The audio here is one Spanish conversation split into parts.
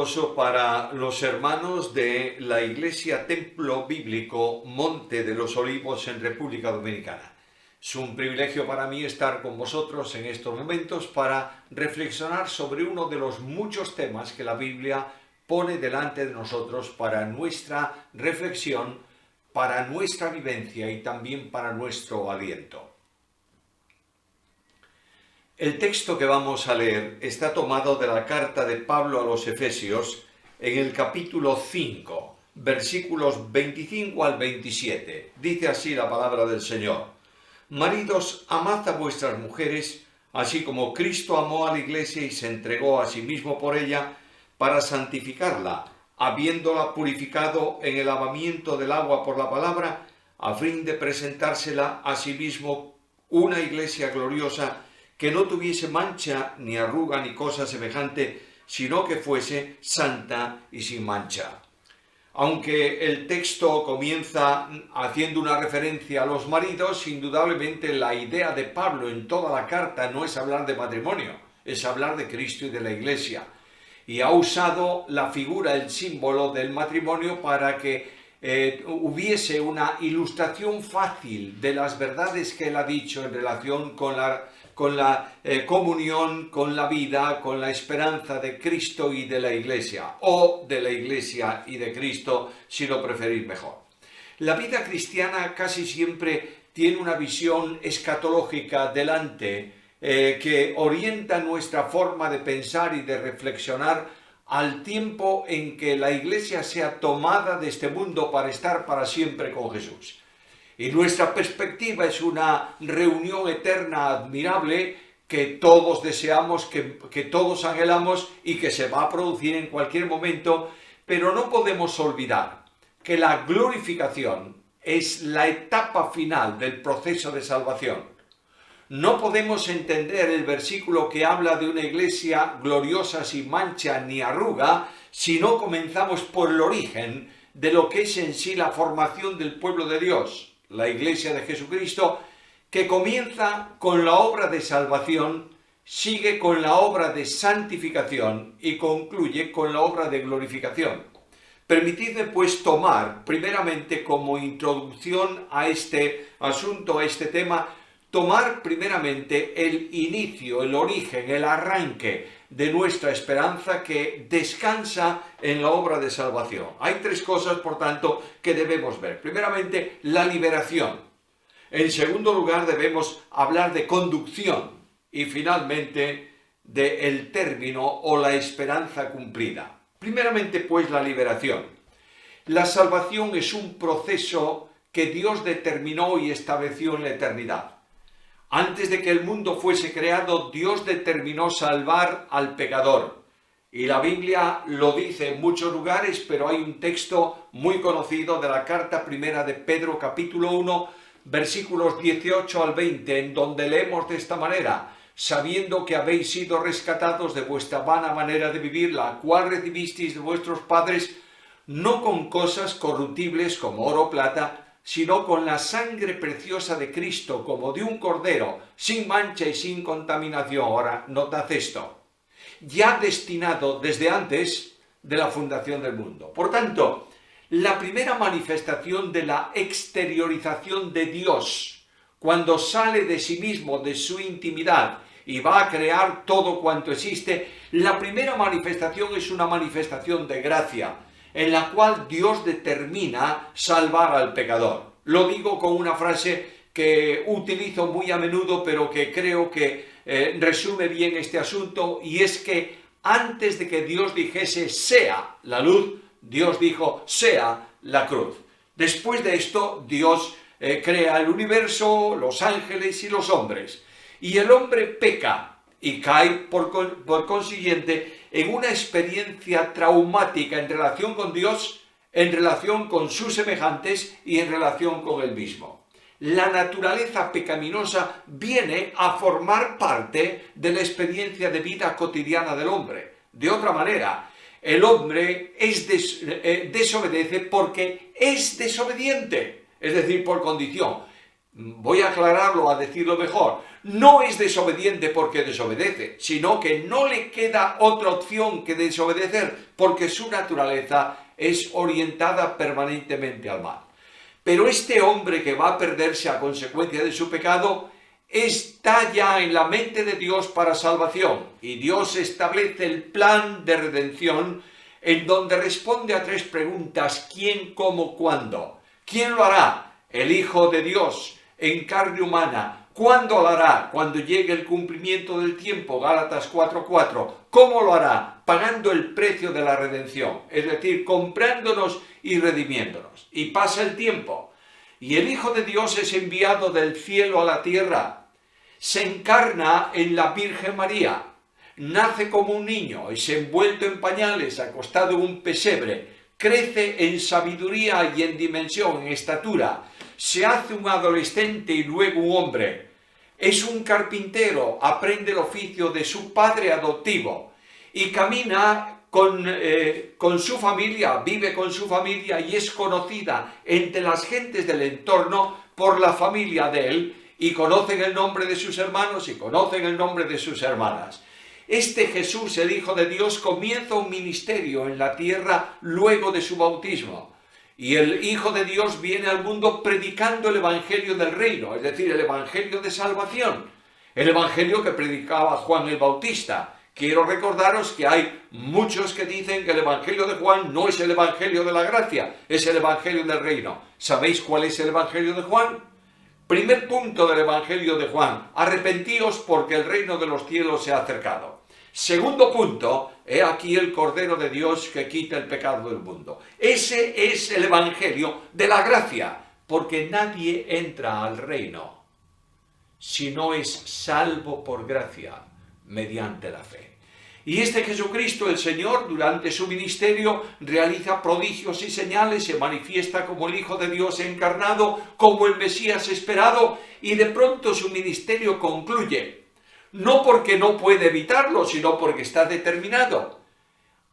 caluroso para los hermanos de la Iglesia Templo Bíblico Monte de los Olivos en República Dominicana. Es un privilegio para mí estar con vosotros en estos momentos para reflexionar sobre uno de los muchos temas que la Biblia pone delante de nosotros para nuestra reflexión, para nuestra vivencia y también para nuestro aliento. El texto que vamos a leer está tomado de la carta de Pablo a los Efesios en el capítulo 5, versículos 25 al 27. Dice así la palabra del Señor: Maridos, amad a vuestras mujeres, así como Cristo amó a la iglesia y se entregó a sí mismo por ella, para santificarla, habiéndola purificado en el lavamiento del agua por la palabra, a fin de presentársela a sí mismo una iglesia gloriosa, que no tuviese mancha, ni arruga, ni cosa semejante, sino que fuese santa y sin mancha. Aunque el texto comienza haciendo una referencia a los maridos, indudablemente la idea de Pablo en toda la carta no es hablar de matrimonio, es hablar de Cristo y de la Iglesia. Y ha usado la figura, el símbolo del matrimonio para que hubiese una ilustración fácil de las verdades que él ha dicho en relación con la comunión, con la vida, con la esperanza de Cristo y de la Iglesia, o de la Iglesia y de Cristo, si lo preferís mejor. La vida cristiana casi siempre tiene una visión escatológica delante, que orienta nuestra forma de pensar y de reflexionar al tiempo en que la Iglesia sea tomada de este mundo para estar para siempre con Jesús. Y nuestra perspectiva es una reunión eterna admirable que todos deseamos, que todos anhelamos y que se va a producir en cualquier momento, pero no podemos olvidar que la glorificación es la etapa final del proceso de salvación. No podemos entender el versículo que habla de una iglesia gloriosa sin mancha ni arruga si no comenzamos por el origen de lo que es en sí la formación del pueblo de Dios, la Iglesia de Jesucristo, que comienza con la obra de salvación, sigue con la obra de santificación y concluye con la obra de glorificación. Permitidme pues tomar primeramente como introducción a este asunto, a este tema, tomar primeramente el inicio, el origen, el arranque de nuestra esperanza que descansa en la obra de salvación. Hay tres cosas, por tanto, que debemos ver. Primeramente, la liberación. En segundo lugar, debemos hablar de conducción. Y finalmente, del término o la esperanza cumplida. Primeramente, pues, la liberación. La salvación es un proceso que Dios determinó y estableció en la eternidad. Antes de que el mundo fuese creado, Dios determinó salvar al pecador. Y la Biblia lo dice en muchos lugares, pero hay un texto muy conocido de la carta primera de Pedro, capítulo 1, versículos 18 al 20, en donde leemos de esta manera: sabiendo que habéis sido rescatados de vuestra vana manera de vivir, la cual recibisteis de vuestros padres, no con cosas corruptibles como oro o plata, sino con la sangre preciosa de Cristo, como de un cordero, sin mancha y sin contaminación. Ahora, notad esto: ya destinado desde antes de la fundación del mundo. Por tanto, la primera manifestación de la exteriorización de Dios, cuando sale de sí mismo, de su intimidad, y va a crear todo cuanto existe, la primera manifestación es una manifestación de gracia, en la cual Dios determina salvar al pecador. Lo digo con una frase que utilizo muy a menudo, pero que creo que resume bien este asunto, y es que antes de que Dios dijese sea la luz, Dios dijo sea la cruz. Después de esto, Dios crea el universo, los ángeles y los hombres. Y el hombre peca y cae por consiguiente en una experiencia traumática en relación con Dios, en relación con sus semejantes y en relación con él mismo. La naturaleza pecaminosa viene a formar parte de la experiencia de vida cotidiana del hombre. De otra manera, el hombre desobedece porque es desobediente, es decir, por condición. voy a aclararlo, a decirlo mejor, no es desobediente porque desobedece, sino que no le queda otra opción que desobedecer, porque su naturaleza es orientada permanentemente al mal. Pero este hombre que va a perderse a consecuencia de su pecado está ya en la mente de Dios para salvación, y Dios establece el plan de redención en donde responde a tres preguntas: ¿quién, cómo, cuándo? ¿Quién lo hará? El Hijo de Dios en carne humana. ¿Cuándo lo hará? Cuando llegue el cumplimiento del tiempo, Gálatas 4:4. ¿Cómo lo hará? Pagando el precio de la redención, es decir, comprándonos y redimiéndonos. Y pasa el tiempo, y el Hijo de Dios es enviado del cielo a la tierra, se encarna en la Virgen María, nace como un niño, es envuelto en pañales, acostado en un pesebre, crece en sabiduría y en dimensión, en estatura, se hace un adolescente y luego un hombre, es un carpintero, aprende el oficio de su padre adoptivo y camina con su familia, vive con su familia y es conocida entre las gentes del entorno por la familia de él, y conocen el nombre de sus hermanos y conocen el nombre de sus hermanas. Este Jesús, el Hijo de Dios, comienza un ministerio en la tierra luego de su bautismo. Y el Hijo de Dios viene al mundo predicando el Evangelio del Reino, es decir, el Evangelio de salvación, el Evangelio que predicaba Juan el Bautista. Quiero recordaros que hay muchos que dicen que el Evangelio de Juan no es el Evangelio de la gracia, es el Evangelio del Reino. ¿Sabéis cuál es el Evangelio de Juan? Primer punto del Evangelio de Juan: arrepentíos porque el reino de los cielos se ha acercado. Segundo punto: he aquí el Cordero de Dios que quita el pecado del mundo. Ese es el Evangelio de la gracia, porque nadie entra al reino si no es salvo por gracia mediante la fe. Y este Jesucristo, el Señor, durante su ministerio realiza prodigios y señales, se manifiesta como el Hijo de Dios encarnado, como el Mesías esperado, y de pronto su ministerio concluye. No porque no puede evitarlo, sino porque está determinado.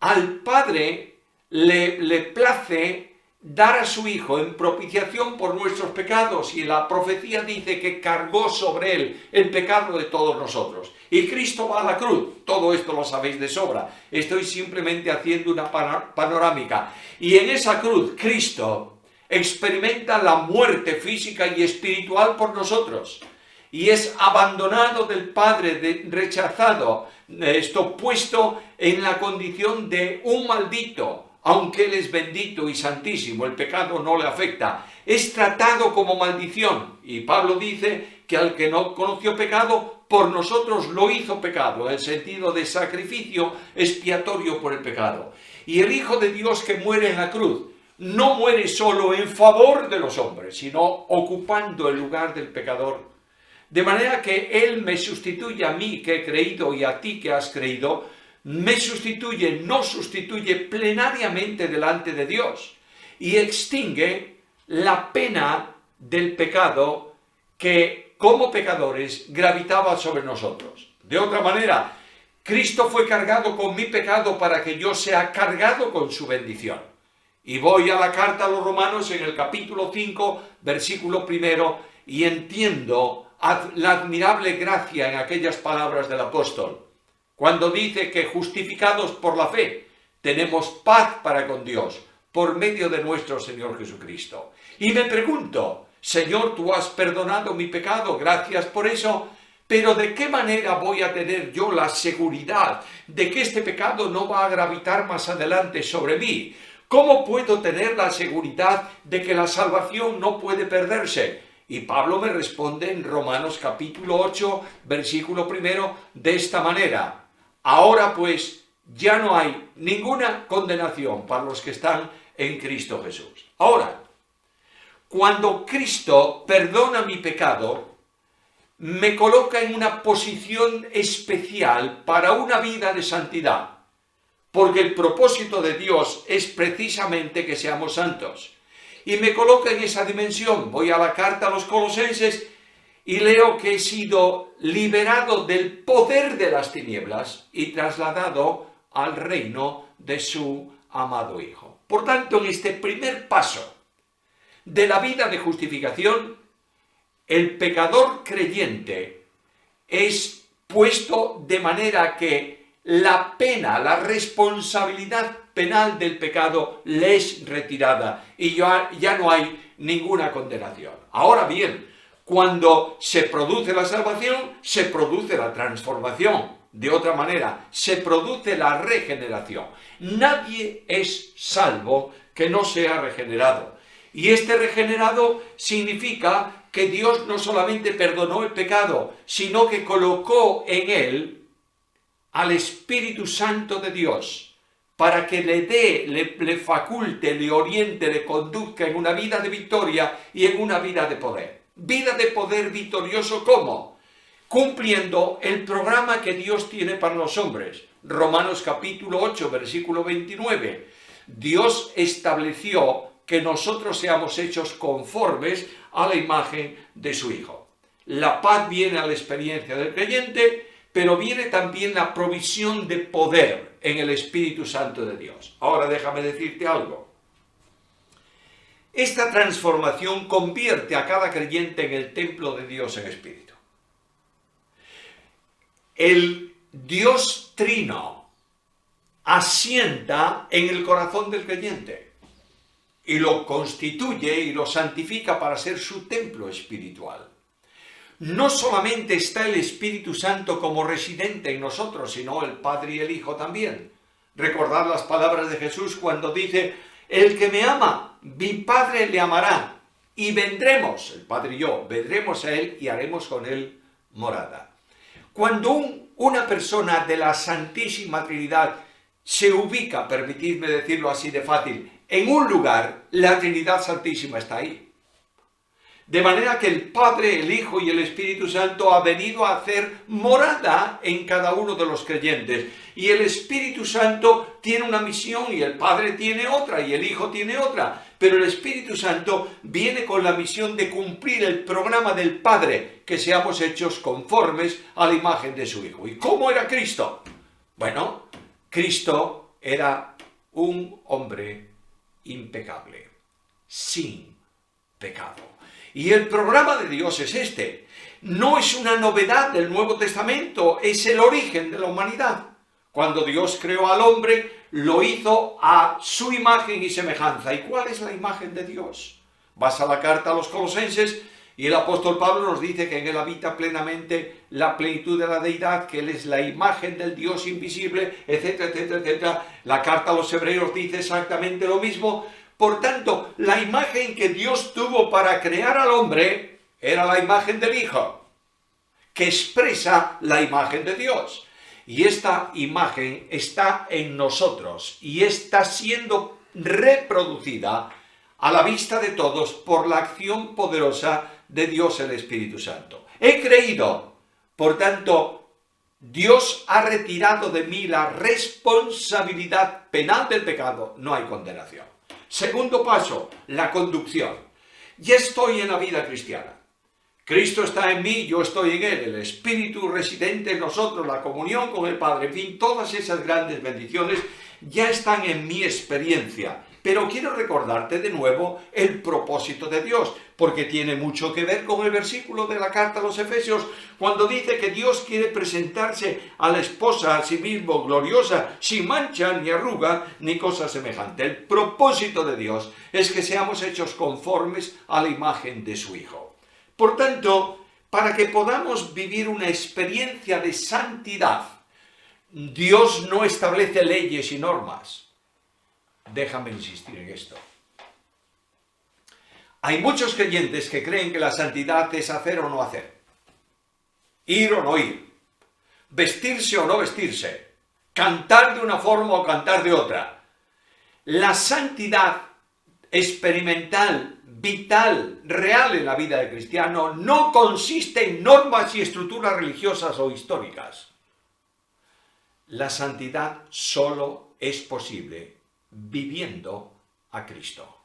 Al Padre le place dar a su Hijo en propiciación por nuestros pecados, y la profecía dice que cargó sobre él el pecado de todos nosotros. Y Cristo va a la cruz. Todo esto lo sabéis de sobra. Estoy simplemente haciendo una panorámica. Y en esa cruz Cristo experimenta la muerte física y espiritual por nosotros. Y es abandonado del Padre, rechazado, puesto en la condición de un maldito. Aunque Él es bendito y santísimo, el pecado no le afecta. Es tratado como maldición. Y Pablo dice que al que no conoció pecado, por nosotros lo hizo pecado, en el sentido de sacrificio expiatorio por el pecado. Y el Hijo de Dios que muere en la cruz, no muere solo en favor de los hombres, sino ocupando el lugar del pecador. De manera que Él me sustituye a mí que he creído y a ti que has creído, me sustituye, nos sustituye plenariamente delante de Dios y extingue la pena del pecado que como pecadores gravitaba sobre nosotros. De otra manera, Cristo fue cargado con mi pecado para que yo sea cargado con su bendición. Y voy a la carta a los Romanos en el capítulo 5, versículo 1, y entiendo la admirable gracia en aquellas palabras del apóstol, cuando dice que justificados por la fe tenemos paz para con Dios por medio de nuestro Señor Jesucristo. Y me pregunto: Señor, tú has perdonado mi pecado, gracias por eso, pero ¿de qué manera voy a tener yo la seguridad de que este pecado no va a gravitar más adelante sobre mí? ¿Cómo puedo tener la seguridad de que la salvación no puede perderse? Y Pablo me responde en Romanos capítulo 8, versículo 1, de esta manera: ahora pues ya no hay ninguna condenación para los que están en Cristo Jesús. Ahora, cuando Cristo perdona mi pecado, me coloca en una posición especial para una vida de santidad, porque el propósito de Dios es precisamente que seamos santos. Y me coloca en esa dimensión. Voy a la carta a los Colosenses y leo que he sido liberado del poder de las tinieblas y trasladado al reino de su amado Hijo. Por tanto, en este primer paso de la vida de justificación, el pecador creyente es puesto de manera que la pena, la responsabilidad penal del pecado le es retirada y ya no hay ninguna condenación. Ahora bien, cuando se produce la salvación, se produce la transformación. De otra manera, se produce la regeneración. Nadie es salvo que no sea regenerado. Y este regenerado significa que Dios no solamente perdonó el pecado, sino que colocó en él al Espíritu Santo de Dios para que le dé, le faculte, le oriente, le conduzca en una vida de victoria y en una vida de poder. Vida de poder victorioso, ¿cómo? Cumpliendo el programa que Dios tiene para los hombres. Romanos capítulo 8, versículo 29. Dios estableció que nosotros seamos hechos conformes a la imagen de su Hijo. La paz viene a la experiencia del creyente, pero viene también la provisión de poder en el Espíritu Santo de Dios. Ahora déjame decirte algo. Esta transformación convierte a cada creyente en el templo de Dios en espíritu. El Dios Trino asienta en el corazón del creyente y lo constituye y lo santifica para ser su templo espiritual. No solamente está el Espíritu Santo como residente en nosotros, sino el Padre y el Hijo también. Recordad las palabras de Jesús cuando dice: el que me ama, mi Padre le amará, y vendremos, el Padre y yo, vendremos a él y haremos con él morada. Cuando una persona de la Santísima Trinidad se ubica, permitidme decirlo así de fácil, en un lugar, la Trinidad Santísima está ahí. De manera que el Padre, el Hijo y el Espíritu Santo ha venido a hacer morada en cada uno de los creyentes. Y el Espíritu Santo tiene una misión y el Padre tiene otra y el Hijo tiene otra. Pero el Espíritu Santo viene con la misión de cumplir el programa del Padre, que seamos hechos conformes a la imagen de su Hijo. ¿Y cómo era Cristo? Bueno, Cristo era un hombre impecable, sin pecado. Y el programa de Dios es este. No es una novedad del Nuevo Testamento, es el origen de la humanidad. Cuando Dios creó al hombre, lo hizo a su imagen y semejanza. ¿Y cuál es la imagen de Dios? Vas a la carta a los Colosenses y el apóstol Pablo nos dice que en él habita plenamente la plenitud de la deidad, que él es la imagen del Dios invisible, etcétera, etcétera, etcétera. La carta a los Hebreos dice exactamente lo mismo. Por tanto, la imagen que Dios tuvo para crear al hombre era la imagen del Hijo, que expresa la imagen de Dios. Y esta imagen está en nosotros y está siendo reproducida a la vista de todos por la acción poderosa de Dios el Espíritu Santo. He creído, por tanto, Dios ha retirado de mí la responsabilidad penal del pecado, no hay condenación. Segundo paso, la conducción. Ya estoy en la vida cristiana. Cristo está en mí, yo estoy en él, el Espíritu residente en nosotros, la comunión con el Padre, en fin, todas esas grandes bendiciones ya están en mi experiencia. Pero quiero recordarte de nuevo el propósito de Dios, porque tiene mucho que ver con el versículo de la carta a los Efesios, cuando dice que Dios quiere presentarse a la esposa a sí mismo gloriosa, sin mancha, ni arruga, ni cosa semejante. El propósito de Dios es que seamos hechos conformes a la imagen de su Hijo. Por tanto, para que podamos vivir una experiencia de santidad, Dios no establece leyes y normas. Déjame insistir en esto. Hay muchos creyentes que creen que la santidad es hacer o no hacer, ir o no ir, vestirse o no vestirse, cantar de una forma o cantar de otra. La santidad experimental, vital, real en la vida del cristiano no consiste en normas y estructuras religiosas o históricas. La santidad solo es posible viviendo a Cristo.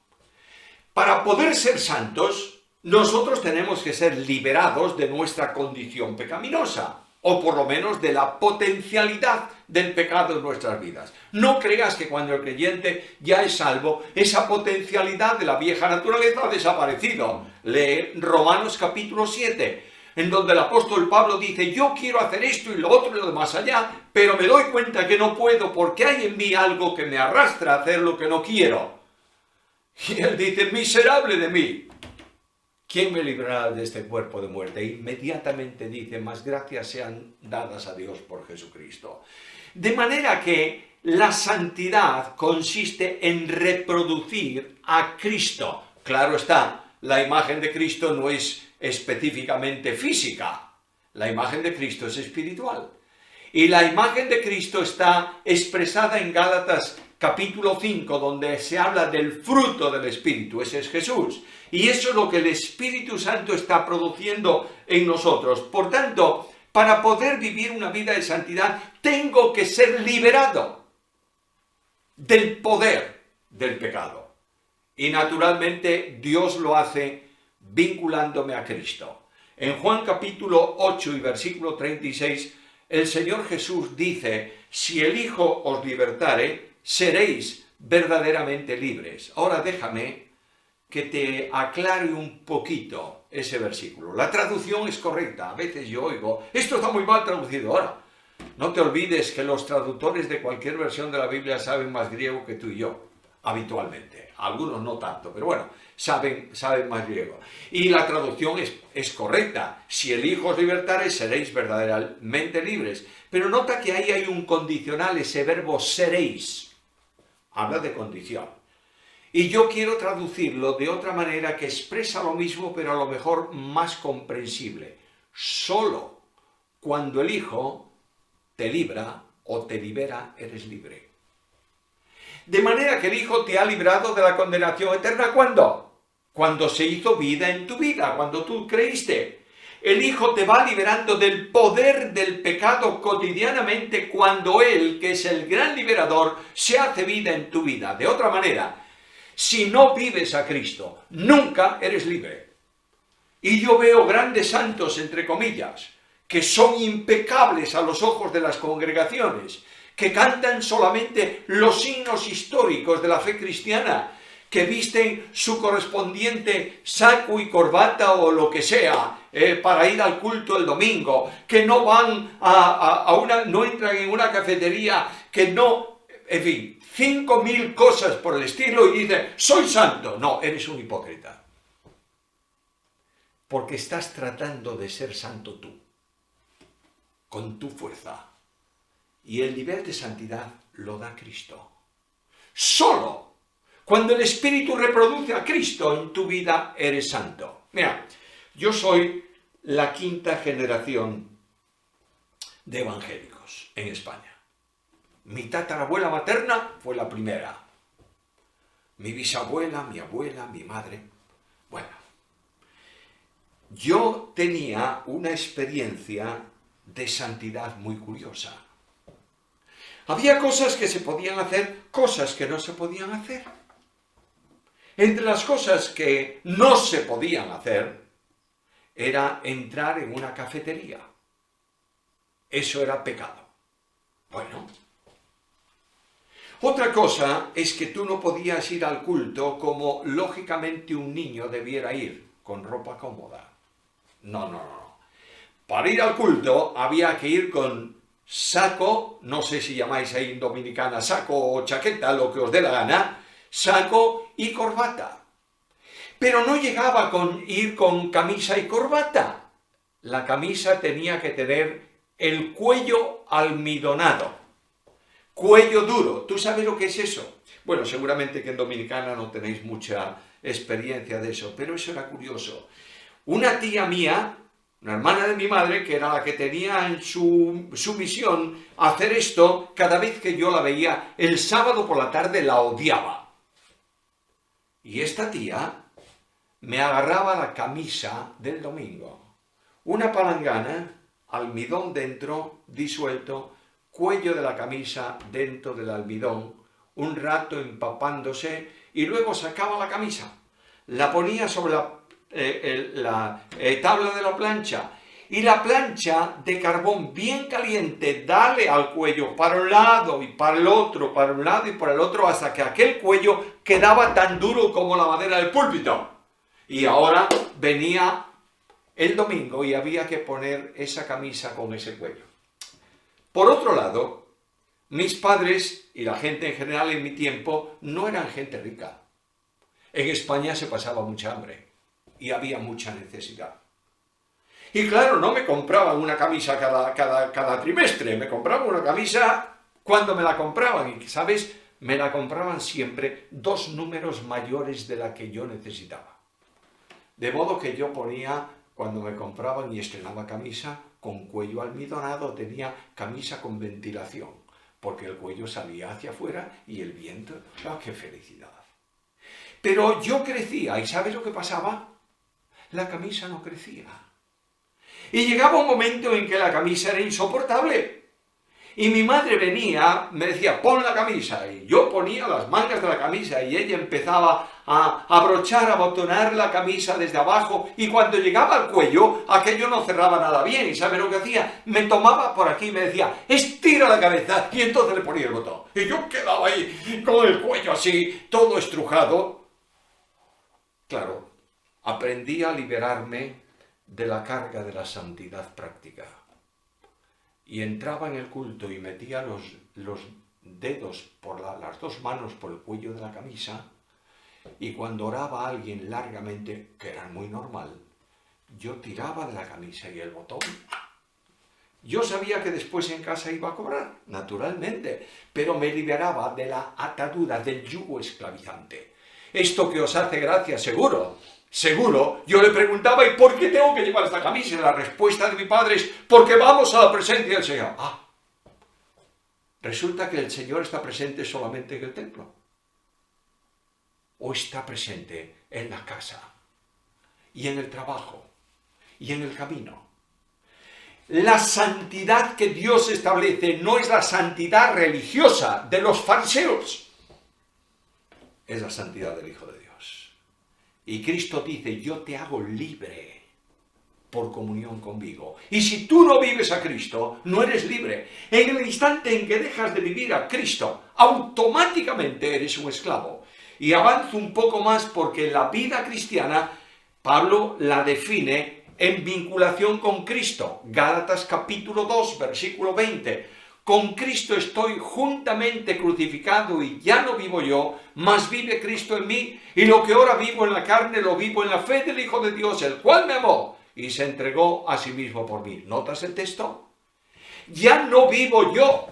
Para poder ser santos, nosotros tenemos que ser liberados de nuestra condición pecaminosa, o por lo menos de la potencialidad del pecado en nuestras vidas. No creas que cuando el creyente ya es salvo, esa potencialidad de la vieja naturaleza ha desaparecido. Lee Romanos capítulo 7, en donde el apóstol Pablo dice, yo quiero hacer esto y lo otro y lo demás allá, pero me doy cuenta que no puedo porque hay en mí algo que me arrastra a hacer lo que no quiero. Y él dice, miserable de mí, ¿quién me librará de este cuerpo de muerte? E inmediatamente dice, más gracias sean dadas a Dios por Jesucristo. De manera que la santidad consiste en reproducir a Cristo. Claro está, la imagen de Cristo no es específicamente física. La imagen de Cristo es espiritual. Y la imagen de Cristo está expresada en Gálatas capítulo 5, donde se habla del fruto del Espíritu. Ese es Jesús. Y eso es lo que el Espíritu Santo está produciendo en nosotros. Por tanto, para poder vivir una vida de santidad, tengo que ser liberado del poder del pecado. Y naturalmente, Dios lo hace vinculándome a Cristo. En Juan capítulo 8 y versículo 36, el Señor Jesús dice, si el Hijo os libertare, seréis verdaderamente libres. Ahora déjame que te aclare un poquito ese versículo. La traducción es correcta. A veces yo oigo, esto está muy mal traducido. Ahora, no te olvides que los traductores de cualquier versión de la Biblia saben más griego que tú y yo, habitualmente. Algunos no tanto, pero bueno, saben más griego. Y la traducción es correcta. Si el Hijo os libertare, seréis verdaderamente libres. Pero nota que ahí hay un condicional, ese verbo seréis. Habla de condición. Y yo quiero traducirlo de otra manera que expresa lo mismo, pero a lo mejor más comprensible. Solo cuando el Hijo te libra o te libera, eres libre. De manera que el Hijo te ha librado de la condenación eterna. ¿Cuándo? Cuando se hizo vida en tu vida, cuando tú creíste. El Hijo te va liberando del poder del pecado cotidianamente cuando Él, que es el gran liberador, se hace vida en tu vida. De otra manera, si no vives a Cristo, nunca eres libre. Y yo veo grandes santos, entre comillas, que son impecables a los ojos de las congregaciones, que cantan solamente los signos históricos de la fe cristiana, que visten su correspondiente saco y corbata o lo que sea para ir al culto el domingo, que no van no entran en una cafetería, que no, en fin, 5.000 cosas por el estilo y dicen, soy santo. No, eres un hipócrita. Porque estás tratando de ser santo tú, con tu fuerza. Y el nivel de santidad lo da Cristo. Solo cuando el Espíritu reproduce a Cristo en tu vida, eres santo. Mira, yo soy la 5ª generación de evangélicos en España. Mi tatarabuela materna fue la primera. Mi bisabuela, mi abuela, mi madre. Bueno, yo tenía una experiencia de santidad muy curiosa. Había cosas que se podían hacer, cosas que no se podían hacer. Entre las cosas que no se podían hacer era entrar en una cafetería. Eso era pecado. Bueno. Otra cosa es que tú no podías ir al culto como lógicamente un niño debiera ir, con ropa cómoda. No. Para ir al culto había que ir con saco, no sé si llamáis ahí en Dominicana saco o chaqueta, lo que os dé la gana, saco y corbata. Pero no llegaba con ir con camisa y corbata. La camisa tenía que tener el cuello almidonado, cuello duro. ¿Tú sabes lo que es eso? Bueno, seguramente que en Dominicana no tenéis mucha experiencia de eso, pero eso era curioso. Una tía mía, una hermana de mi madre, que era la que tenía en su misión hacer esto, cada vez que yo la veía el sábado por la tarde la odiaba. Y esta tía me agarraba la camisa del domingo. Una palangana, almidón dentro, disuelto, cuello de la camisa dentro del almidón, un rato empapándose y luego sacaba la camisa, la ponía sobre la tabla de la plancha y la plancha de carbón bien caliente, dale al cuello para un lado y para el otro, para un lado y para el otro, hasta que aquel cuello quedaba tan duro como la madera del púlpito. Y ahora venía el domingo y había que poner esa camisa con ese cuello. Por otro lado, mis padres y la gente en general en mi tiempo no eran gente rica. En España se pasaba mucha hambre y había mucha necesidad. Y claro, no me compraban una camisa cada trimestre, me compraban una camisa cuando me la compraban y, ¿sabes? Me la compraban siempre 2 números mayores de la que yo necesitaba. De modo que yo ponía, cuando me compraban y estrenaba camisa, con cuello almidonado, tenía camisa con ventilación, porque el cuello salía hacia afuera y el viento, ¡oh, qué felicidad! Pero yo crecía, ¿y sabes lo que pasaba? La camisa no crecía. Y llegaba un momento en que la camisa era insoportable. Y mi madre venía, me decía, pon la camisa, y yo ponía las mangas de la camisa, y ella empezaba a abrochar, a abotonar la camisa desde abajo, y cuando llegaba al cuello, aquello no cerraba nada bien, y ¿sabe lo que hacía? Me tomaba por aquí y me decía, estira la cabeza, y entonces le ponía el botón. Y yo quedaba ahí, con el cuello así, todo estrujado. Claro, aprendí a liberarme de la carga de la santidad práctica. Y entraba en el culto y metía los dedos las 2 manos por el cuello de la camisa, y cuando oraba a alguien largamente, que era muy normal, yo tiraba de la camisa y el botón. Yo sabía que después en casa iba a cobrar, naturalmente, pero me liberaba de la atadura, del yugo esclavizante. Esto que os hace gracia, seguro. Seguro, yo le preguntaba, ¿y por qué tengo que llevar esta camisa? Y la respuesta de mi padre es, porque vamos a la presencia del Señor. Resulta que el Señor está presente solamente en el templo. O está presente en la casa, y en el trabajo, y en el camino. La santidad que Dios establece no es la santidad religiosa de los fariseos, es la santidad del Hijo de Dios. Y Cristo dice, yo te hago libre por comunión conmigo. Y si tú no vives a Cristo, no eres libre. En el instante en que dejas de vivir a Cristo, automáticamente eres un esclavo. Y avanzo un poco más porque la vida cristiana, Pablo la define en vinculación con Cristo. Gálatas capítulo 2, versículo 20. Con Cristo estoy juntamente crucificado y ya no vivo yo, mas vive Cristo en mí, y lo que ahora vivo en la carne lo vivo en la fe del Hijo de Dios, el cual me amó y se entregó a sí mismo por mí. ¿Notas el texto? Ya no vivo yo,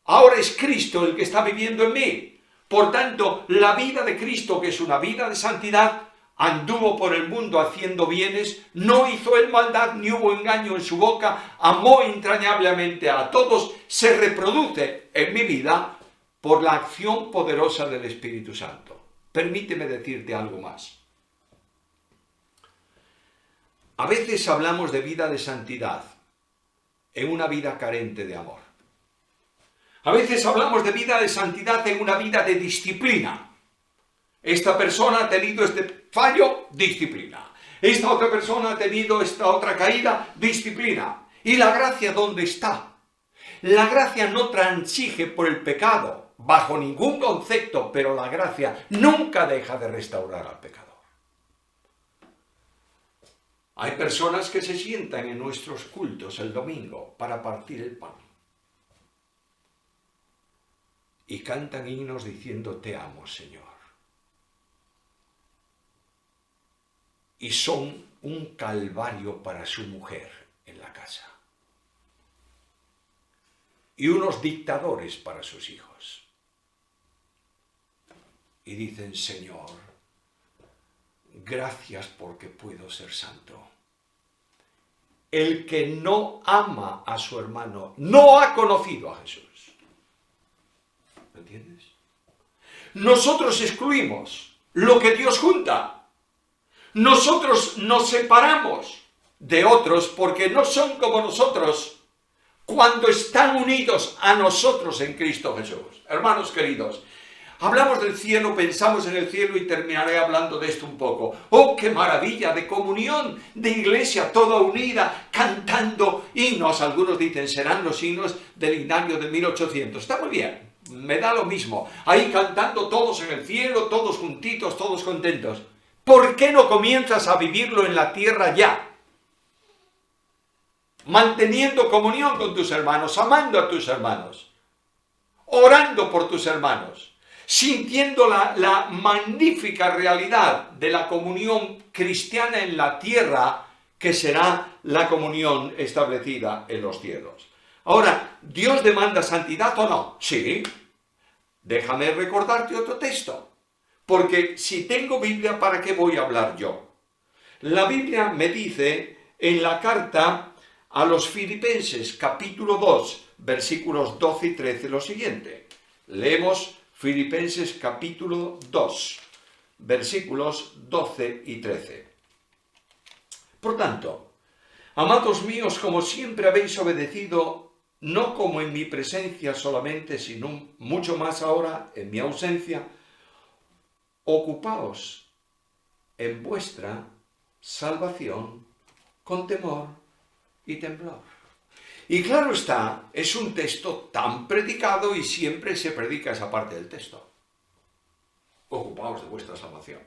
ahora es Cristo el que está viviendo en mí. Por tanto, la vida de Cristo, que es una vida de santidad, anduvo por el mundo haciendo bienes, no hizo él maldad, ni hubo engaño en su boca, amó entrañablemente a todos, se reproduce en mi vida por la acción poderosa del Espíritu Santo. Permíteme decirte algo más. A veces hablamos de vida de santidad en una vida carente de amor. A veces hablamos de vida de santidad en una vida de disciplina. Esta persona ha tenido este fallo, disciplina. Esta otra persona ha tenido esta otra caída, disciplina. ¿Y la gracia dónde está? La gracia no transige por el pecado, bajo ningún concepto, pero la gracia nunca deja de restaurar al pecador. Hay personas que se sientan en nuestros cultos el domingo para partir el pan. Y cantan himnos diciendo, te amo, Señor. Y son un calvario para su mujer en la casa. Y unos dictadores para sus hijos. Y dicen, Señor, gracias porque puedo ser santo. El que no ama a su hermano no ha conocido a Jesús. ¿Me entiendes? Nosotros excluimos lo que Dios junta. Nosotros nos separamos de otros porque no son como nosotros cuando están unidos a nosotros en Cristo Jesús. Hermanos queridos, Hablamos del cielo, pensamos en el cielo y terminaré hablando de esto un poco. ¡Oh, qué maravilla de comunión, de iglesia toda unida, cantando himnos! Algunos dicen, serán los himnos del himnario de 1800. Está muy bien, me da lo mismo. Ahí cantando todos en el cielo, todos juntitos, todos contentos. ¿Por qué no comienzas a vivirlo en la tierra ya? Manteniendo comunión con tus hermanos, amando a tus hermanos, orando por tus hermanos, sintiendo la magnífica realidad de la comunión cristiana en la tierra, que será la comunión establecida en los cielos. Ahora, ¿Dios demanda santidad o no? Sí. Déjame recordarte otro texto, porque si tengo Biblia, ¿para qué voy a hablar yo? La Biblia me dice en la carta a los Filipenses, capítulo 2, versículos 12 y 13, lo siguiente. Leemos Filipenses capítulo 2, versículos 12 y 13. Por tanto, amados míos, como siempre habéis obedecido, no como en mi presencia solamente, sino mucho más ahora en mi ausencia, ocupaos en vuestra salvación con temor y temblor. Y claro está, es un texto tan predicado y siempre se predica esa parte del texto. Ocupaos de vuestra salvación.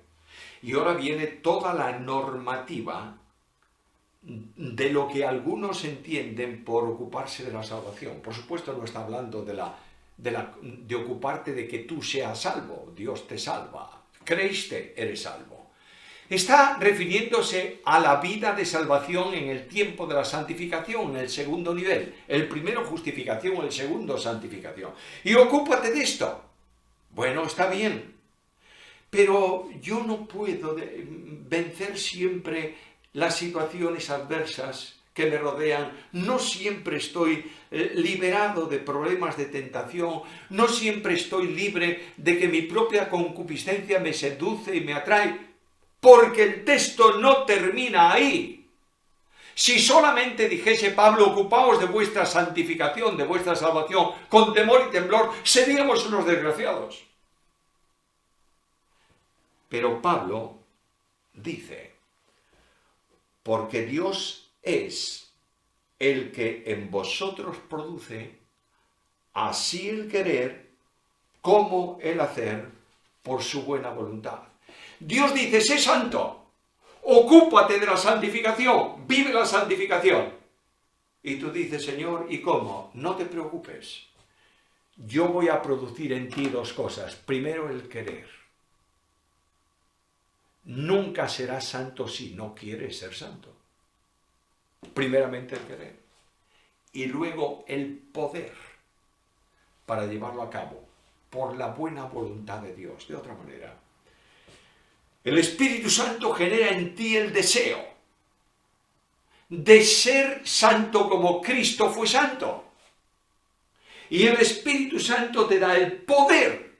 Y ahora viene toda la normativa de lo que algunos entienden por ocuparse de la salvación. Por supuesto no está hablando de ocuparte de que tú seas salvo. Dios te salva. Creíste, eres salvo. Está refiriéndose a la vida de salvación en el tiempo de la santificación, en el segundo nivel. El primero justificación, el segundo santificación. Y ocúpate de esto. Bueno, está bien. Pero yo no puedo vencer siempre las situaciones adversas que me rodean. No siempre estoy liberado de problemas de tentación. No siempre estoy libre de que mi propia concupiscencia me seduce y me atrae. Porque el texto no termina ahí. Si solamente dijese Pablo, ocupaos de vuestra santificación, de vuestra salvación, con temor y temblor, seríamos unos desgraciados. Pero Pablo dice, porque Dios es el que en vosotros produce así el querer como el hacer por su buena voluntad. Dios dice, sé santo, ocúpate de la santificación, vive la santificación. Y tú dices, Señor, ¿y cómo? No te preocupes. Yo voy a producir en ti dos cosas. Primero, el querer. Nunca serás santo si no quieres ser santo. Primeramente, el querer. Y luego, el poder para llevarlo a cabo por la buena voluntad de Dios. De otra manera, el Espíritu Santo genera en ti el deseo de ser santo como Cristo fue santo. Y el Espíritu Santo te da el poder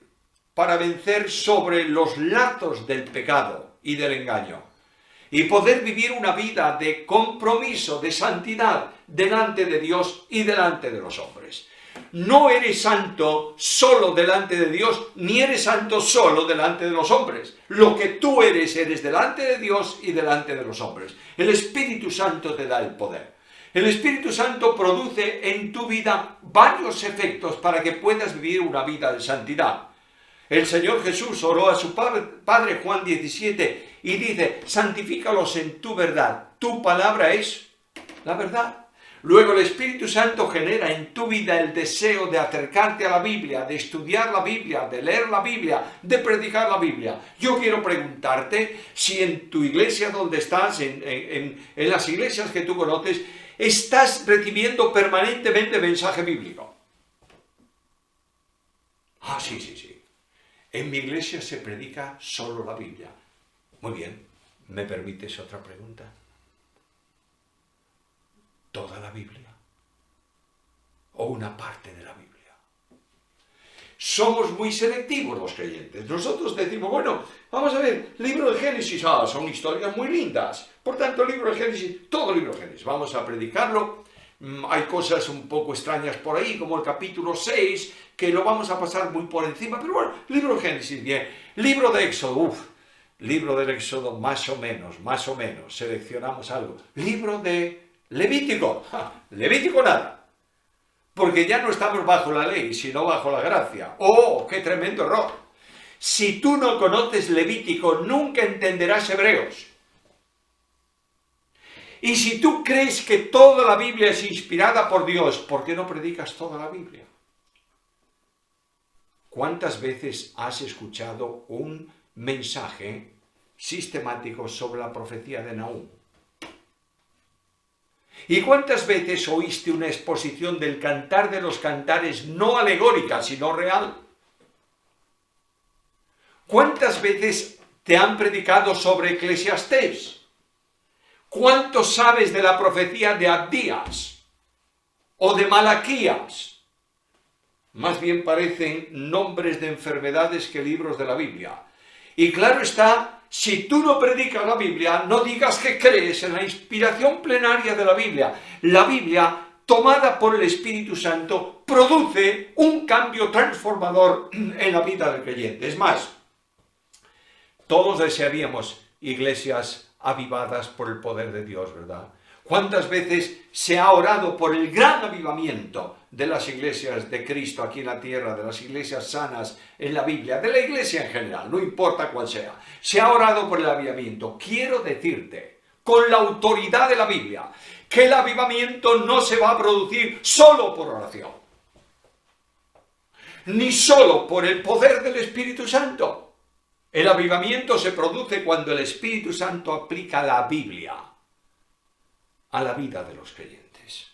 para vencer sobre los lazos del pecado y del engaño. Y poder vivir una vida de compromiso, de santidad, delante de Dios y delante de los hombres. No eres santo solo delante de Dios, ni eres santo solo delante de los hombres. Lo que tú eres delante de Dios y delante de los hombres. El Espíritu Santo te da el poder. El Espíritu Santo produce en tu vida varios efectos para que puedas vivir una vida de santidad. El Señor Jesús oró a su Padre Juan 17 y dice, santifícalos en tu verdad. Tu palabra es la verdad. Luego el Espíritu Santo genera en tu vida el deseo de acercarte a la Biblia, de estudiar la Biblia, de leer la Biblia, de predicar la Biblia. Yo quiero preguntarte si en tu iglesia donde estás, en las iglesias que tú conoces, estás recibiendo permanentemente mensaje bíblico. Ah, sí. En mi iglesia se predica solo la Biblia. Muy bien, ¿me permites otra pregunta? ¿Toda la Biblia? ¿O una parte de la Biblia? Somos muy selectivos los creyentes. Nosotros decimos, bueno, vamos a ver, libro de Génesis, son historias muy lindas. Por tanto, libro de Génesis, todo libro de Génesis, vamos a predicarlo. Hay cosas un poco extrañas por ahí, como el capítulo 6, que lo vamos a pasar muy por encima, pero bueno, libro de Génesis, bien, libro de Éxodo, libro del Éxodo más o menos, seleccionamos algo, libro de Levítico, Levítico nada, porque ya no estamos bajo la ley, sino bajo la gracia. ¡Oh, qué tremendo error! Si tú no conoces Levítico, nunca entenderás Hebreos. Y si tú crees que toda la Biblia es inspirada por Dios, ¿por qué no predicas toda la Biblia? ¿Cuántas veces has escuchado un mensaje sistemático sobre la profecía de Nahum? ¿Y cuántas veces oíste una exposición del Cantar de los Cantares no alegórica, sino real? ¿Cuántas veces te han predicado sobre Eclesiastés? ¿Cuánto sabes de la profecía de Abdías o de Malaquías? Más bien parecen nombres de enfermedades que libros de la Biblia. Y claro está, si tú no predicas la Biblia, no digas que crees en la inspiración plenaria de la Biblia. La Biblia, tomada por el Espíritu Santo, produce un cambio transformador en la vida del creyente. Es más, todos desearíamos iglesias avivadas por el poder de Dios, ¿verdad? ¿Cuántas veces se ha orado por el gran avivamiento de las iglesias de Cristo aquí en la tierra, de las iglesias sanas en la Biblia, de la iglesia en general, no importa cuál sea? Se ha orado por el avivamiento. Quiero decirte, con la autoridad de la Biblia, que el avivamiento no se va a producir solo por oración, ni solo por el poder del Espíritu Santo. El avivamiento se produce cuando el Espíritu Santo aplica la Biblia a la vida de los creyentes.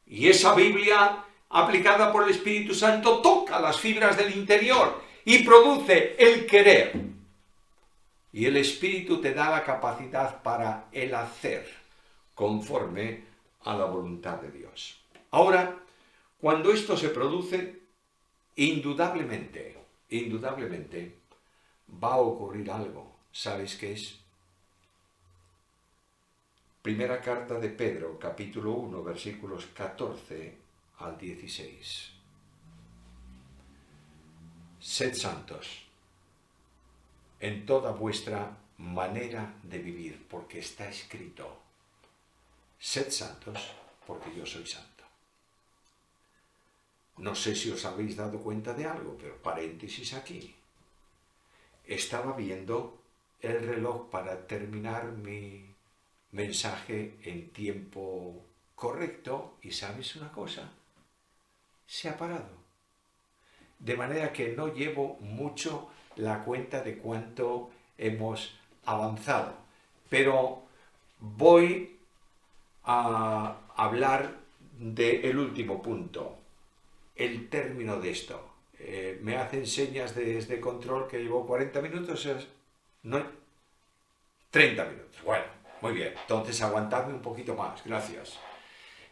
Y esa Biblia aplicada por el Espíritu Santo toca las fibras del interior y produce el querer. Y el Espíritu te da la capacidad para el hacer conforme a la voluntad de Dios. Ahora, cuando esto se produce, indudablemente, va a ocurrir algo. ¿Sabes qué es? Primera carta de Pedro, capítulo 1, versículos 14 al 16. Sed santos en toda vuestra manera de vivir, porque está escrito: sed santos, porque yo soy santo. No sé si os habéis dado cuenta de algo, pero paréntesis aquí. Estaba viendo el reloj para terminar mi mensaje en tiempo correcto y ¿sabes una cosa? Se ha parado. De manera que no llevo mucho la cuenta de cuánto hemos avanzado. Pero voy a hablar del último punto, el término de esto. Me hacen señas desde control que llevo 40 minutos, no, 30 minutos. Bueno, muy bien, entonces aguantadme un poquito más, gracias.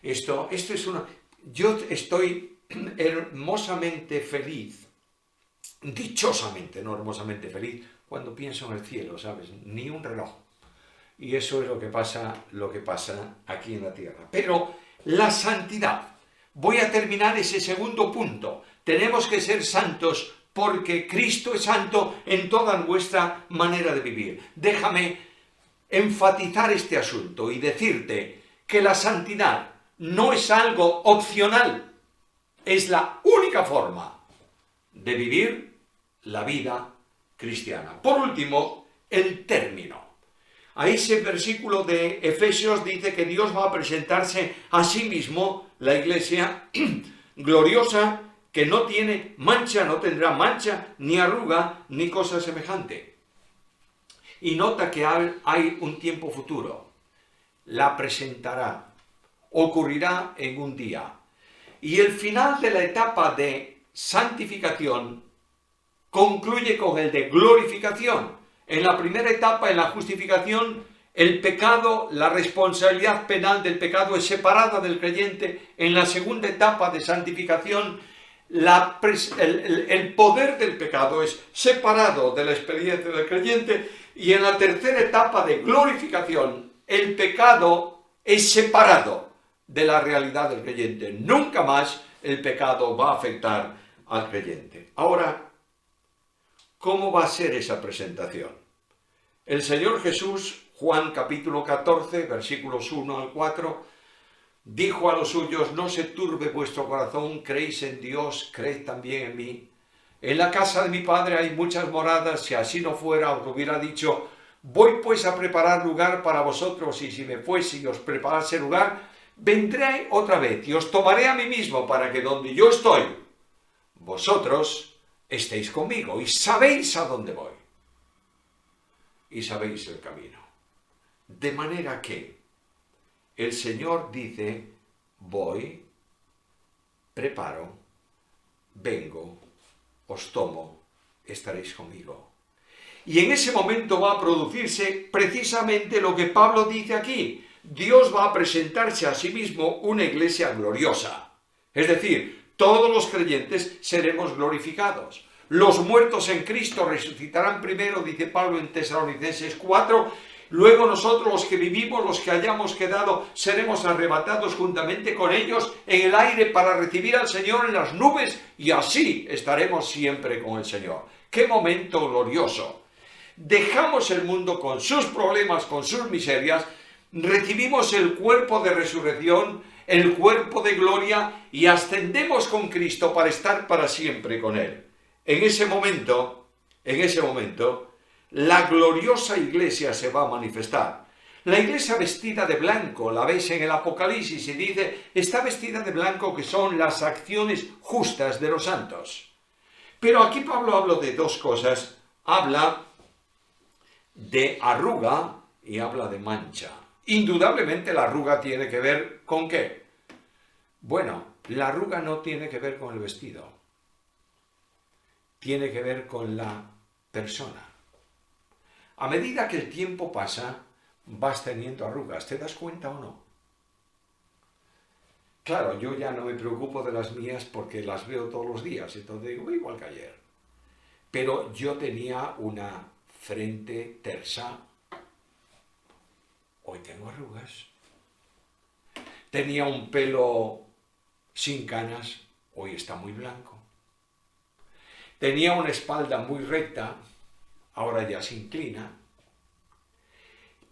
Esto es una... Yo estoy hermosamente feliz, dichosamente, no hermosamente feliz, cuando pienso en el cielo, ¿sabes? Ni un reloj. Y eso es lo que pasa aquí en la tierra. Pero la santidad. Voy a terminar ese segundo punto. Tenemos que ser santos porque Cristo es santo en toda nuestra manera de vivir. Déjame enfatizar este asunto y decirte que la santidad no es algo opcional. Es la única forma de vivir la vida cristiana. Por último, el término. A ese versículo de Efesios dice que Dios va a presentarse a sí mismo, la iglesia gloriosa, que no tiene mancha, no tendrá mancha, ni arruga, ni cosa semejante. Y nota que hay un tiempo futuro. La presentará, ocurrirá en un día. Y el final de la etapa de santificación concluye con el de glorificación. En la primera etapa, en la justificación, el pecado, la responsabilidad penal del pecado es separada del creyente. En la segunda etapa de santificación, el poder del pecado es separado de la experiencia del creyente. Y en la tercera etapa de glorificación, el pecado es separado de la realidad del creyente. Nunca más el pecado va a afectar al creyente. Ahora, ¿cómo va a ser esa presentación? El Señor Jesús, Juan capítulo 14, versículos 1 al 4, dijo a los suyos: no se turbe vuestro corazón, creéis en Dios, creed también en mí. En la casa de mi Padre hay muchas moradas, si así no fuera, os lo hubiera dicho. Voy pues a preparar lugar para vosotros, y si me fuese y os preparase lugar, vendré otra vez y os tomaré a mí mismo, para que donde yo estoy, vosotros estéis conmigo, y sabéis a dónde voy, y sabéis el camino. De manera que el Señor dice: voy, preparo, vengo, os tomo, estaréis conmigo. Y en ese momento va a producirse precisamente lo que Pablo dice aquí. Dios va a presentarse a sí mismo una iglesia gloriosa. Es decir, todos los creyentes seremos glorificados. Los muertos en Cristo resucitarán primero, dice Pablo en Tesalonicenses 4. Luego nosotros, los que vivimos, los que hayamos quedado, seremos arrebatados juntamente con ellos en el aire para recibir al Señor en las nubes, y así estaremos siempre con el Señor. ¡Qué momento glorioso! Dejamos el mundo con sus problemas, con sus miserias, recibimos el cuerpo de resurrección, el cuerpo de gloria, y ascendemos con Cristo para estar para siempre con Él. En ese momento, la gloriosa iglesia se va a manifestar. La iglesia vestida de blanco, la ves en el Apocalipsis y dice: está vestida de blanco, que son las acciones justas de los santos. Pero aquí Pablo habla de dos cosas. Habla de arruga y habla de mancha. Indudablemente la arruga tiene que ver ¿con qué? Bueno, la arruga no tiene que ver con el vestido. Tiene que ver con la persona. A medida que el tiempo pasa, vas teniendo arrugas. ¿Te das cuenta o no? Claro, yo ya no me preocupo de las mías porque las veo todos los días. Entonces digo, igual que ayer. Pero yo tenía una frente tersa. Hoy tengo arrugas. Tenía un pelo sin canas. Hoy está muy blanco. Tenía una espalda muy recta. Ahora ya se inclina.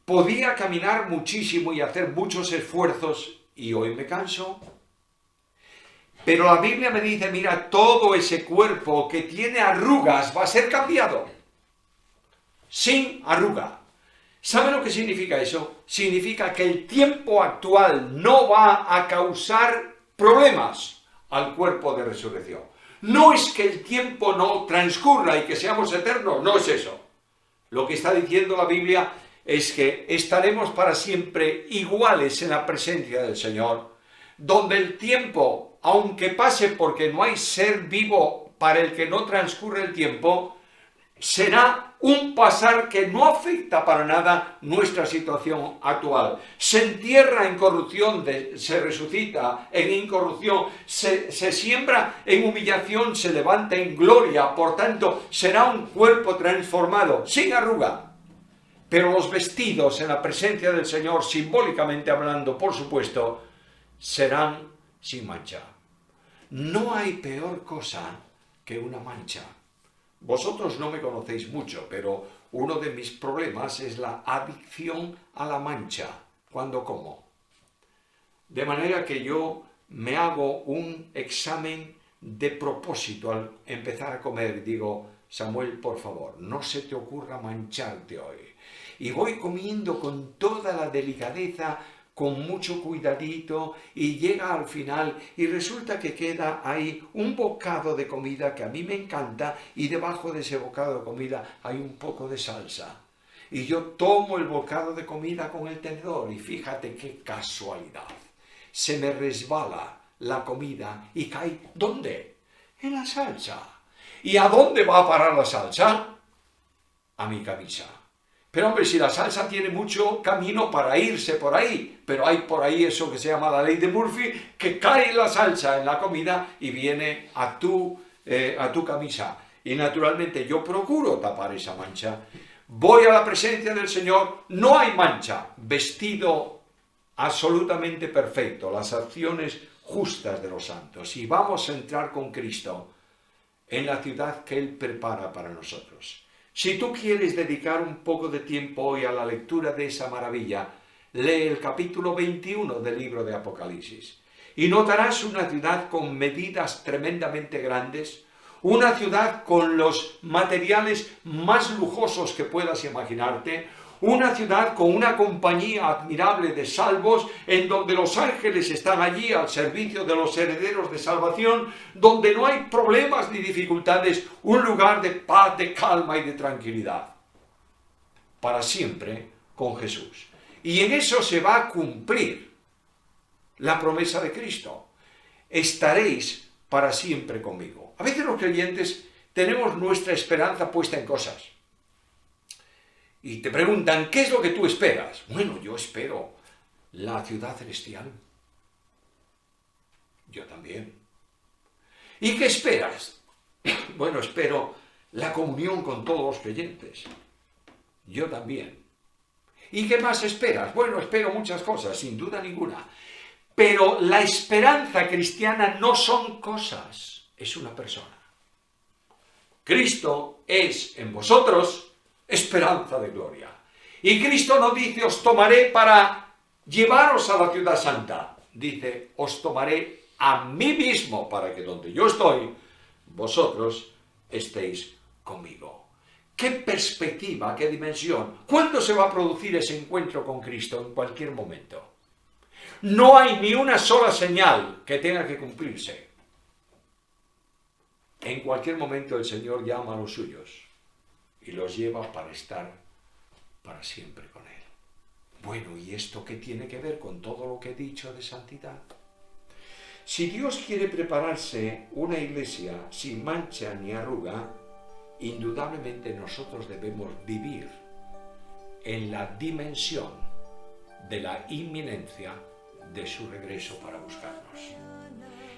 Podía caminar muchísimo y hacer muchos esfuerzos, y hoy me canso. Pero la Biblia me dice: mira, todo ese cuerpo que tiene arrugas va a ser cambiado. Sin arruga. ¿Sabe lo que significa eso? Significa que el tiempo actual no va a causar problemas al cuerpo de resurrección. No es que el tiempo no transcurra y que seamos eternos, no es eso. Lo que está diciendo la Biblia es que estaremos para siempre iguales en la presencia del Señor, donde el tiempo, aunque pase, porque no hay ser vivo para el que no transcurre el tiempo, será un pasar que no afecta para nada nuestra situación actual. Se entierra en corrupción, se resucita en incorrupción, se siembra en humillación, se levanta en gloria. Por tanto, será un cuerpo transformado, sin arruga. Pero los vestidos en la presencia del Señor, simbólicamente hablando, por supuesto, serán sin mancha. No hay peor cosa que una mancha. Vosotros no me conocéis mucho, pero uno de mis problemas es la adicción a la mancha cuando como. De manera que yo me hago un examen de propósito al empezar a comer. Digo: Samuel, por favor, no se te ocurra mancharte hoy. Y voy comiendo con toda la delicadeza, con mucho cuidadito, y llega al final y resulta que queda ahí un bocado de comida que a mí me encanta, y debajo de ese bocado de comida hay un poco de salsa. Y yo tomo el bocado de comida con el tenedor y fíjate qué casualidad. Se me resbala la comida y cae, ¿dónde? En la salsa. ¿Y a dónde va a parar la salsa? A mi camisa. Pero hombre, si la salsa tiene mucho camino para irse por ahí, pero hay por ahí eso que se llama la ley de Murphy, que cae la salsa en la comida y viene a tu camisa. Y naturalmente yo procuro tapar esa mancha. Voy a la presencia del Señor, no hay mancha, vestido absolutamente perfecto, las acciones justas de los santos. Y vamos a entrar con Cristo en la ciudad que Él prepara para nosotros. Si tú quieres dedicar un poco de tiempo hoy a la lectura de esa maravilla, lee el capítulo 21 del libro de Apocalipsis y notarás una ciudad con medidas tremendamente grandes, una ciudad con los materiales más lujosos que puedas imaginarte, una ciudad con una compañía admirable de salvos, en donde los ángeles están allí al servicio de los herederos de salvación, donde no hay problemas ni dificultades, un lugar de paz, de calma y de tranquilidad. Para siempre con Jesús. Y en eso se va a cumplir la promesa de Cristo. Estaréis para siempre conmigo. A veces los creyentes tenemos nuestra esperanza puesta en cosas. Y te preguntan, ¿qué es lo que tú esperas? Bueno, yo espero la ciudad celestial. Yo también. ¿Y qué esperas? Bueno, espero la comunión con todos los creyentes. Yo también. ¿Y qué más esperas? Bueno, espero muchas cosas, sin duda ninguna. Pero la esperanza cristiana no son cosas, es una persona. Cristo es en vosotros esperanza de gloria. Y Cristo no dice, os tomaré para llevaros a la ciudad santa. Dice, os tomaré a mí mismo para que donde yo estoy, vosotros estéis conmigo. ¿Qué perspectiva, qué dimensión? ¿Cuándo se va a producir ese encuentro con Cristo? En cualquier momento. No hay ni una sola señal que tenga que cumplirse. En cualquier momento el Señor llama a los suyos y los lleva para estar para siempre con Él. Bueno, ¿y esto qué tiene que ver con todo lo que he dicho de santidad? Si Dios quiere prepararse una iglesia sin mancha ni arruga, indudablemente nosotros debemos vivir en la dimensión de la inminencia de su regreso para buscarnos.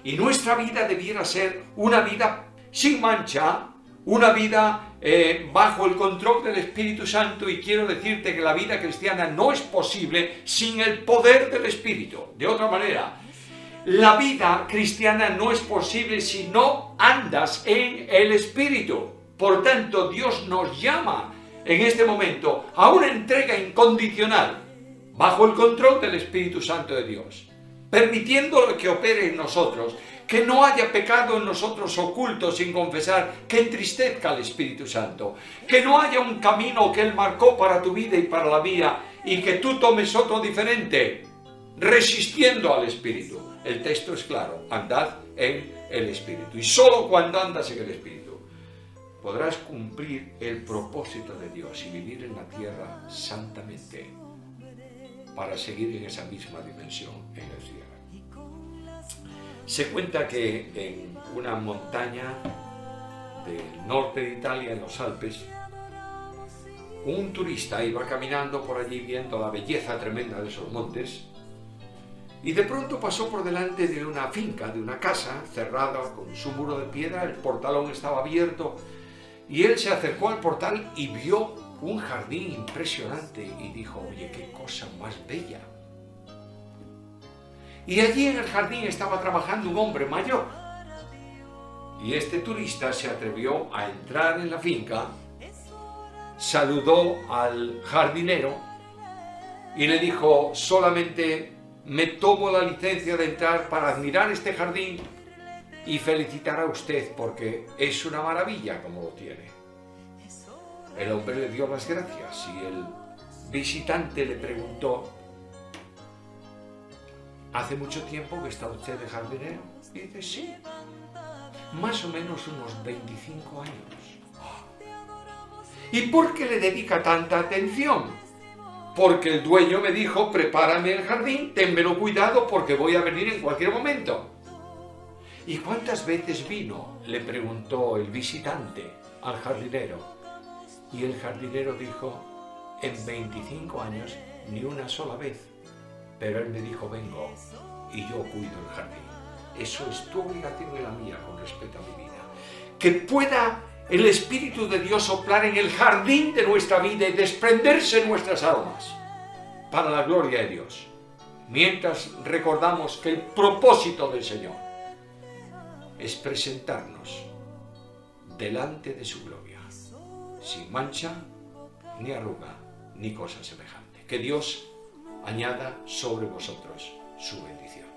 Y nuestra vida debiera ser una vida sin mancha, una vida bajo el control del Espíritu Santo, y quiero decirte que la vida cristiana no es posible sin el poder del Espíritu. De otra manera, la vida cristiana no es posible si no andas en el Espíritu. Por tanto, Dios nos llama en este momento a una entrega incondicional bajo el control del Espíritu Santo de Dios, permitiéndolo que opere en nosotros, que no haya pecado en nosotros oculto sin confesar, que entristezca al Espíritu Santo, que no haya un camino que Él marcó para tu vida y para la mía y que tú tomes otro diferente, resistiendo al Espíritu. El texto es claro, andad en el Espíritu, y solo cuando andas en el Espíritu podrás cumplir el propósito de Dios y vivir en la tierra santamente para seguir en esa misma dimensión en el cielo. Se cuenta que en una montaña del norte de Italia, en los Alpes, un turista iba caminando por allí viendo la belleza tremenda de esos montes y de pronto pasó por delante de una finca, de una casa cerrada con su muro de piedra. El portalón estaba abierto y él se acercó al portal y vio un jardín impresionante y dijo, oye, qué cosa más bella. Y allí en el jardín estaba trabajando un hombre mayor. Y este turista se atrevió a entrar en la finca, saludó al jardinero y le dijo, solamente me tomo la licencia de entrar para admirar este jardín y felicitar a usted porque es una maravilla como lo tiene. El hombre le dio las gracias y el visitante le preguntó, ¿hace mucho tiempo que está usted de jardinero? Y dice, sí, más o menos unos 25 años. ¿Y por qué le dedica tanta atención? Porque el dueño me dijo, prepárame el jardín, ténmelo cuidado porque voy a venir en cualquier momento. ¿Y cuántas veces vino?, le preguntó el visitante al jardinero. Y el jardinero dijo, en 25 años ni una sola vez. Pero él me dijo, vengo y yo cuido el jardín. Eso es tu obligación y la mía con respecto a mi vida. Que pueda el Espíritu de Dios soplar en el jardín de nuestra vida y desprenderse nuestras almas para la gloria de Dios. Mientras recordamos que el propósito del Señor es presentarnos delante de su gloria, sin mancha, ni arruga, ni cosa semejante. Que Dios añada sobre vosotros su bendición.